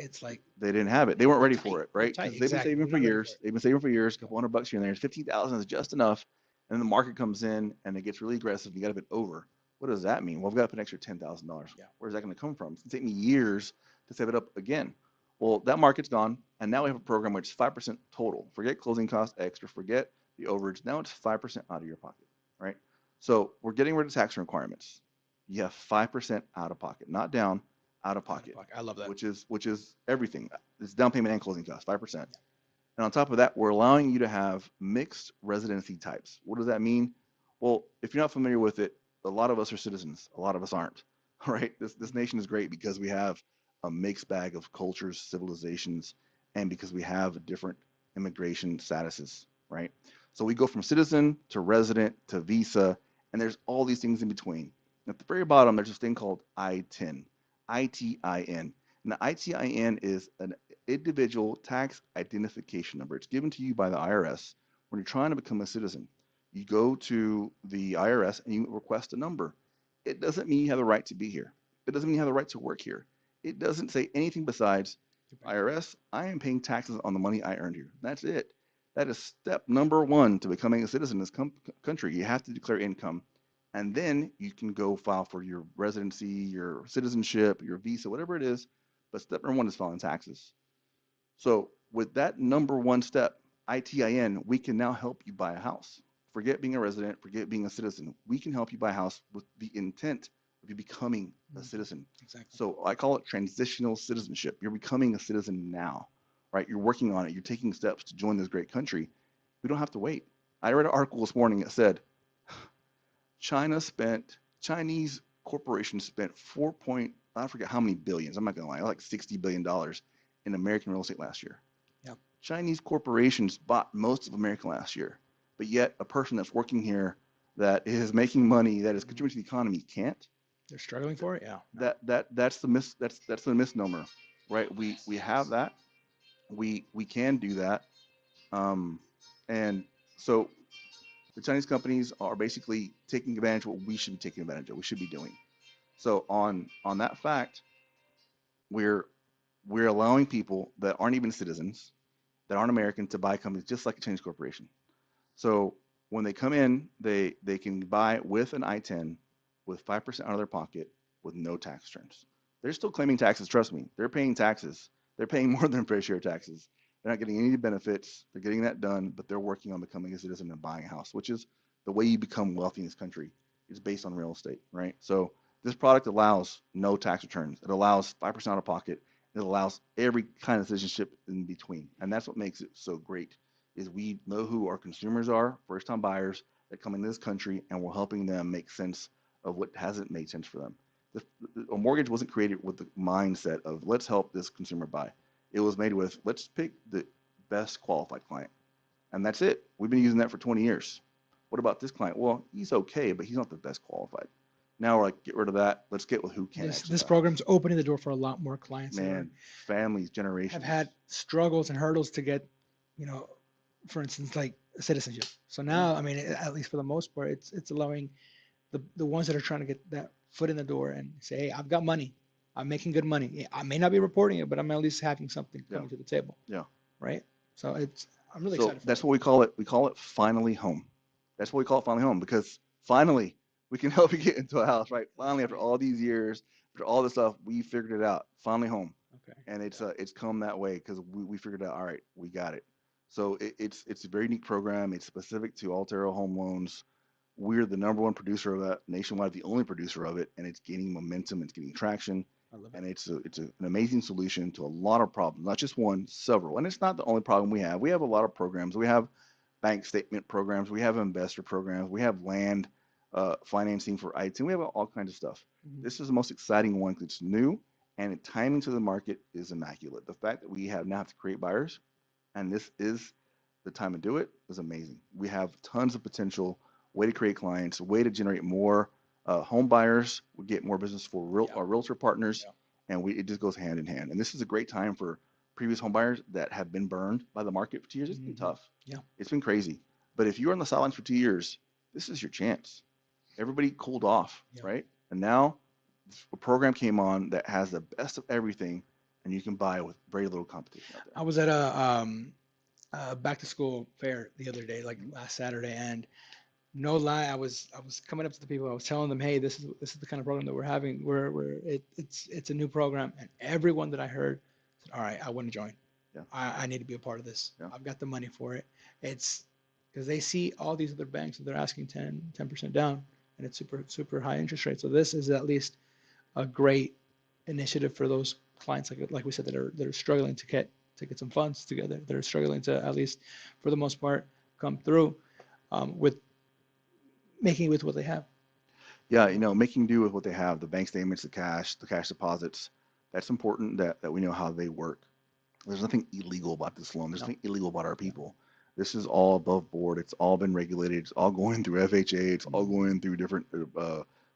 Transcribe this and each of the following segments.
it's like They didn't have it. They weren't ready for tight. it, They're right? tight. Because they've been Exactly. saving We're for not ready for years. it. They've been saving for years. A Yeah. couple $100 here and there. 15,000 is just enough. And then the market comes in and it gets really aggressive. You got to bid over. What does that mean? Well, I've got to put an extra $10,000. Yeah. Where's that going to come from? It's going to take me years to save it up again. Well, that market's gone, and now we have a program which is 5% total. Forget closing costs extra. Forget the overage. Now it's 5% out of your pocket, right? So we're getting rid of tax requirements. You have 5% out of pocket, not down, out of Out of pocket, pocket. I love that. which is everything. It's down payment and closing costs, 5%. And on top of that, we're allowing you to have mixed residency types. What does that mean? Well, if you're not familiar with it, a lot of us are citizens. A lot of us aren't. Right? This nation is great because we have a mixed bag of cultures, civilizations, and because we have different immigration statuses. Right? So we go from citizen to resident to visa, and there's all these things in between. At the very bottom, there's this thing called ITIN, ITIN. And the ITIN is an individual tax identification number. It's given to you by the IRS when you're trying to become a citizen. You go to the IRS and you request a number. It doesn't mean you have the right to be here. It doesn't mean you have the right to work here. It doesn't say anything besides IRS, I am paying taxes on the money I earned here. That's it. That is step number one to becoming a citizen in this country. You have to declare income, and then you can go file for your residency, your citizenship, your visa, whatever it is. But step number one is filing taxes. So with that number one step, ITIN, we can now help you buy a house. Forget being a resident, forget being a citizen. We can help you buy a house with the intent of you becoming a Mhm. citizen. Exactly. So I call it transitional citizenship. You're becoming a citizen now, right? You're working on it. You're taking steps to join this great country. We don't have to wait. I read an article this morning that said Chinese corporations spent I forget how many billions, I'm not gonna lie, like $60 billion in American real estate last year. Yeah. Chinese corporations bought most of America last year, but yet a person that's working here that is making money that is Mhm. contributing to the economy can't. They're struggling for it. Yeah. No. That's the misnomer, right? We have that. We can do that. Um, and so the Chinese companies are basically taking advantage of what we should be taking advantage of. We should be doing. So on that fact, we're we're allowing people that aren't even citizens, that aren't American, to buy companies just like a Chinese corporation. So when they come in, they can buy with an I-10 with 5% out of their pocket with no tax returns. They're still claiming taxes. Trust me, they're paying taxes. They're paying more than fair share taxes. They're not getting any benefits. They're getting that done, but they're working on becoming a citizen and buying a house, which is the way you become wealthy in this country. Is based on real estate, right? So this product allows no tax returns. It allows 5% out of pocket. It allows every kind of citizenship in between, and that's what makes it so great is we know who our consumers are, first time buyers that come in this country, and we're helping them make sense of what hasn't made sense for them. A mortgage wasn't created with the mindset of let's help this consumer buy. It was made with let's pick the best qualified client. And that's it. We've been using that for 20 years. What about this client? Well, he's okay, but he's not the best qualified. Now we're like, get rid of that. Let's get with who can actually This buy. program's opening the door for a lot more clients that are Man, families, have generations. had struggles and hurdles to get, you know, for instance, like citizenship. So Yeah, now, I mean, at least for the most part, it's allowing the ones that are trying to get that foot in the door and say, hey, I've got money, I'm making good money. Yeah, I may not be reporting it, but I'm at least having something yeah, coming to the table, yeah. right? So I'm really So excited for that's it. what we call it. We call it finally home. That's what we call it finally home because finally we can help you get into a house, right? Finally, after Sweet. all these years, after all this stuff, we figured it out. Finally home, Okay. and Yeah. it's come that way because we figured out. All right, we got it. So it's a very neat program. It's specific to Altero Home Loans. We're the number one producer of that nationwide, the only producer of it, and it's gaining momentum. It's getting traction, I love it. and an amazing solution to a lot of problems, not just one, several. And it's not the only problem we have. We have a lot of programs. We have bank statement programs. We have investor programs. We have land financing for IT. We have all kinds of stuff. Mhm. This is the most exciting one because it's new and the timing to the market is immaculate. The fact that we have now have to create buyers and this is the time to do it is amazing. We have tons of potential, way to create clients, way to generate more home buyers. We get more business for Yeah. our realtor partners, Yeah. and it just goes hand in hand. And this is a great time for previous home buyers that have been burned by the market for 2 years. It's been Hmm. tough. Yeah. It's been crazy. But if you're on the sidelines for 2 years, this is your chance. Everybody cooled off, Yeah. right? And now a program came on that has the best of everything and you can buy with very little competition out there. I was at a back to school fair the other day, like Mhm. last Saturday, and no lie, I was coming up to the people. I was telling them, hey, this is the kind of program that we're having. It's a new program, and everyone that I heard said, all right, I want to join. Yeah, I need to be a part of this. yeah, I've got the money for it. It's because they see all these other banks that they're asking 10% down, and it's super high interest rate. So this is at least a great initiative for those clients, like we said, that are struggling to get some funds together. That are struggling to, at least for the most part, come through with making with what they have. yeah. Making do with what they have, the bank statements, the cash deposits. That's important that we know how they work. There's nothing illegal about this loan. There's No. nothing illegal about our Yeah. people. This is all above board. It's all been regulated. It's all going through FHA. It's all Mhm. going through different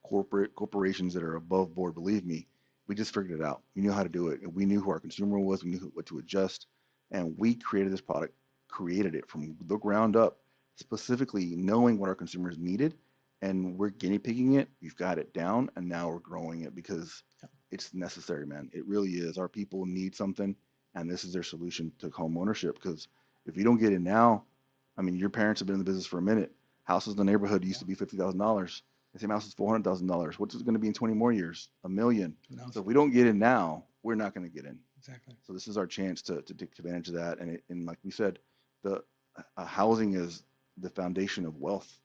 corporations that are above board. Believe me, we just figured it out. We knew how to do it. And we knew who our consumer was. We knew what to adjust, and we created this product, created it from the ground up, specifically knowing what our consumers needed, and we're guinea pigging it. We've got it down, and now we're growing it because Yeah. it's necessary, man. It really is. Our people need something, and this is their solution to home ownership. Because if you don't get it now, I mean, your parents have been in the business for a minute. Houses in the neighborhood used Yeah. to be $50,000. The same house is $400,000. What's it going to be in 20 more years? A million. Who So knows? if we don't get in now, we're not going to get in. Exactly. So this is our chance to take advantage of that. And like we said, the housing is the foundation of wealth,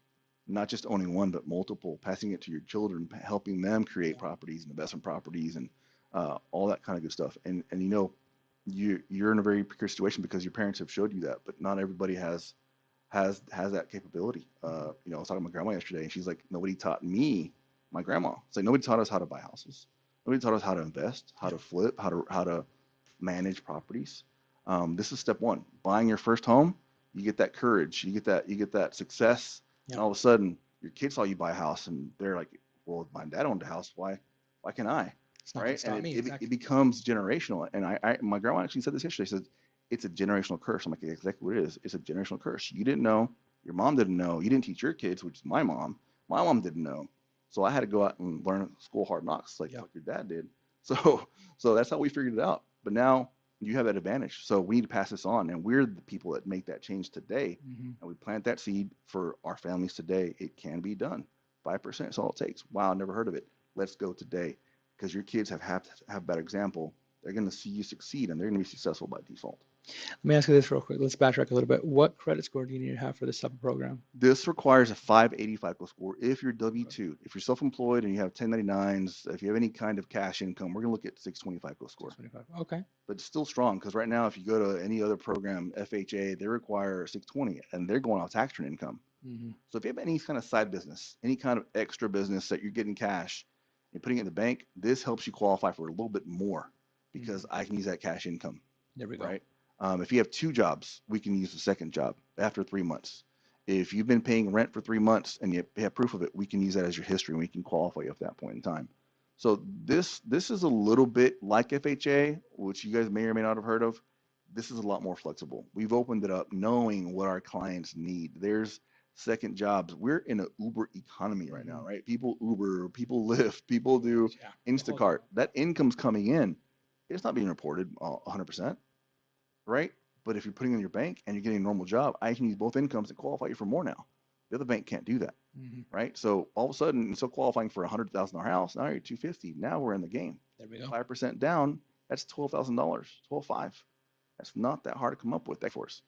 not just owning one, but multiple, passing it to your children, helping them create Yeah. properties and investment properties and all that kind of good stuff. And you're in a very precarious situation because your parents have showed you that, but not everybody has that capability. Mhm. I was talking to my grandma yesterday, and she's like, nobody taught me, my grandma. It's like nobody taught us how to buy houses. Nobody taught us how to invest, how Yeah. to flip, how to manage properties. This is step one. Buying your first home, you get that courage, you get that success, and Yeah. all of a sudden your kids saw you buy a house, and they're like, well, my dad owned a house. Why can't I? It's not going Right? to And stop me. it Exactly. becomes generational. And my grandma actually said this yesterday. She said it's a generational curse. I'm like, exactly what it is. It's a generational curse. You didn't know. Your mom didn't know. You didn't teach your kids, which is my mom. My mom didn't know. So I had to go out and learn school hard knocks like, Yeah. like your dad did. So so that's how we figured it out. But now you have that advantage. So we need to pass this on. And we're the people that make that change today. Hmm. And we plant that seed for our families today. It can be done. 5% is all it takes. Wow, never heard of it. Let's go today. Because your kids have to have that example. They're going to see you succeed and they're going to be successful by default. Let me ask you this real quick. Let's backtrack a little bit. What credit score do you need to have for this type of program? This requires a 580 FICO score if you're Okay. W-2. If you're self-employed and you have 1099s, if you have any kind of cash income, we're going to look at 620 FICO score. 625. Okay. But it's still strong because right now, if you go to any other program, FHA, they require 620 and they're going off tax return income. Hmm. So if you have any kind of side business, any kind of extra business that you're getting cash and putting it in the bank, this helps you qualify for a little bit more because Hmm. I can use that cash income, There we go. right? If you have two jobs, we can use the second job after 3 months. If you've been paying rent for 3 months and you have proof of it, we can use that as your history and we can qualify you at that point in time. So this is a little bit like FHA, which you guys may or may not have heard of. This is a lot more flexible. We've opened it up knowing what our clients need. There's second jobs. We're in an Uber economy right now, Hmm. right? People Uber, people Lyft, people do Yeah. The whole Instacart. gamut. That income's coming in. It's not being reported 100%, right? But if you're putting it in your bank and you're getting a normal job, I can use both incomes and qualify you for more now. The other bank can't do that, Hmm. right? So all of a sudden, instead of qualifying for a $100,000 house, now you're 250. Now we're in the game. There we go. 5% down, that's $12,000, 12.5. That's not that hard to come up with. That force.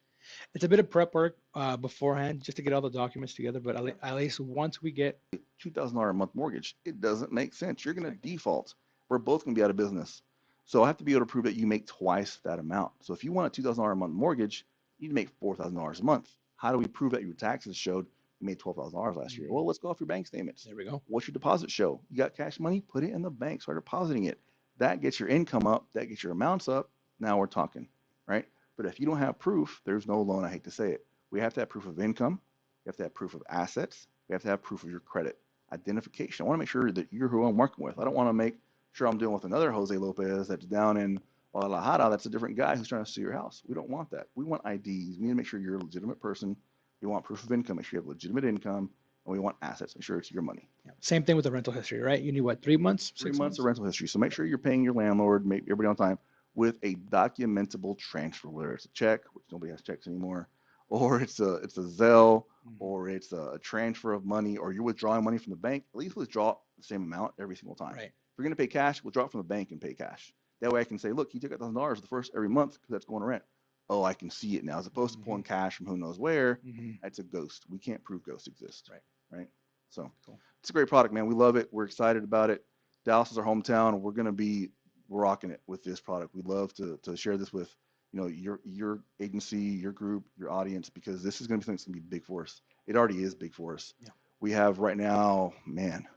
It's a bit of prep work beforehand just to get all the documents together, but Yeah. at least once we get $2,000 a month mortgage. It doesn't make sense. You're going to exactly. default. We're both going to be out of business. So I have to be able to prove that you make twice that amount. So if you want a $2,000 a month mortgage, you need to make $4,000 a month. How do we prove that your taxes showed you made $12,000 last year? Hmm. Well, let's go off your bank statements. There we go. What's your deposit show? You got cash money? Put it in the bank. Start depositing it. That gets your income up. That gets your amounts up. Now we're talking, right? But if you don't have proof, there's no loan. I hate to say it. We have to have proof of income. We have to have proof of assets. We have to have proof of your credit identification. I want to make sure that you're who I'm working with. I don't want to make sure I'm dealing with another Jose Lopez that's down in Guadalajara. That's a different guy who's trying to sue your house. We don't want that. We want IDs. We need to make sure you're a legitimate person. We want proof of income. Make sure you have legitimate income. And we want assets. Make sure it's your money. Yeah. Same thing with the rental history, right? You need what, 3 months, 3 6 months of months? rental history. So make sure you're paying your landlord, make everybody on time. with a documentable transfer, whether it's a check, which nobody has checks anymore, or it's a Zelle, Mhm. or it's a transfer of money, or you're withdrawing money from the bank. At least withdraw the same amount every single time. Right. If you're gonna pay cash, withdraw it from the bank and pay cash. That way I can say, look, you took $1,000 the first every month because that's going to rent. Oh, I can see it now, as opposed to Hmm. pulling cash from who knows where. Hmm. That's a ghost. We can't prove ghosts exist, Right. right? So Cool. it's a great product, man. We love it. We're excited about it. Dallas is our hometown. We're gonna be rocking it with this product. We love to share this with your agency, your group, your audience, because this is gonna be something that's gonna be big for us. It already is big for us. Yeah. We have right now, man.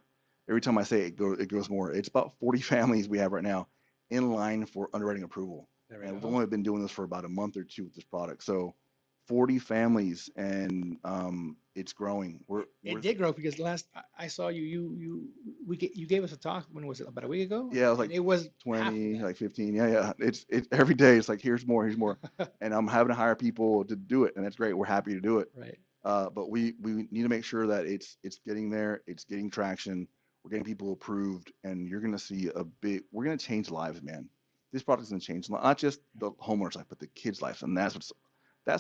Every time I say it, it grows more. It's about 40 families we have right now in line for underwriting approval, There we and we've go. only been doing this for about a month or two with this product. So 40 families, and it's growing. It did grow because last I saw you gave us a talk. When was it? About a week ago, Yeah, it was and like it was half of 20, that. like 15. Yeah, yeah. It's every day. It's like here's more, here's more, and I'm having to hire people to do it, and that's great. We're happy to do it. Right. But we need to make sure that it's getting there. It's getting traction. We're getting people approved, and you're gonna see a big. We're gonna change lives, man. This product is gonna change not just the homeowner's life, but the kids' lives, and that's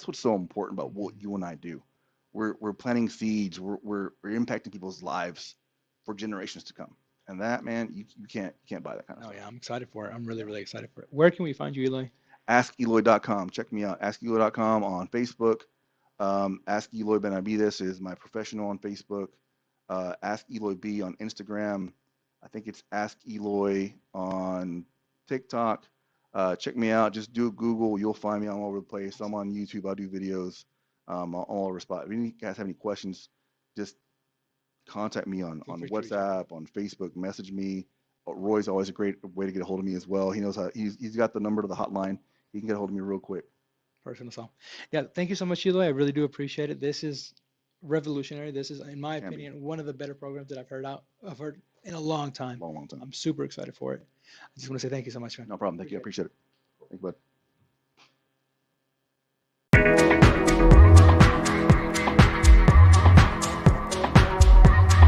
what's so important about what Mhm. you and I do. We're planting seeds. We're impacting people's lives for generations to come. And that, man, you can't buy that kind of No, stuff. yeah, I'm excited for it. I'm really, really excited for it. Where can we find you, Eloy? AskEloy.com. Check me out. AskEloy.com on Facebook. Ask Eloy Benavides is my professional on Facebook. Ask Eloy B on Instagram. I think it's Ask Eloy on TikTok. Check me out. Just do a Google. You'll find me. I'm all over the place. I'm on YouTube. I do videos. I'll respond. If you guys have any questions, just contact me on Feel on free to reach out. WhatsApp, on Facebook, message me. Roy's always a great way to get a hold of me as well. He knows how he's got the number to the hotline. He can get a hold of me real quick. Personal self. Yeah, thank you so much, Eloy. I really do appreciate it. This is revolutionary. This is, in my Can be opinion, one of the better programs that I've heard in a long time. long, long time. I'm super excited for it. I just want to say thank you so much, man. No problem. Thank you. I Appreciate it. appreciate it. Thank you, bud.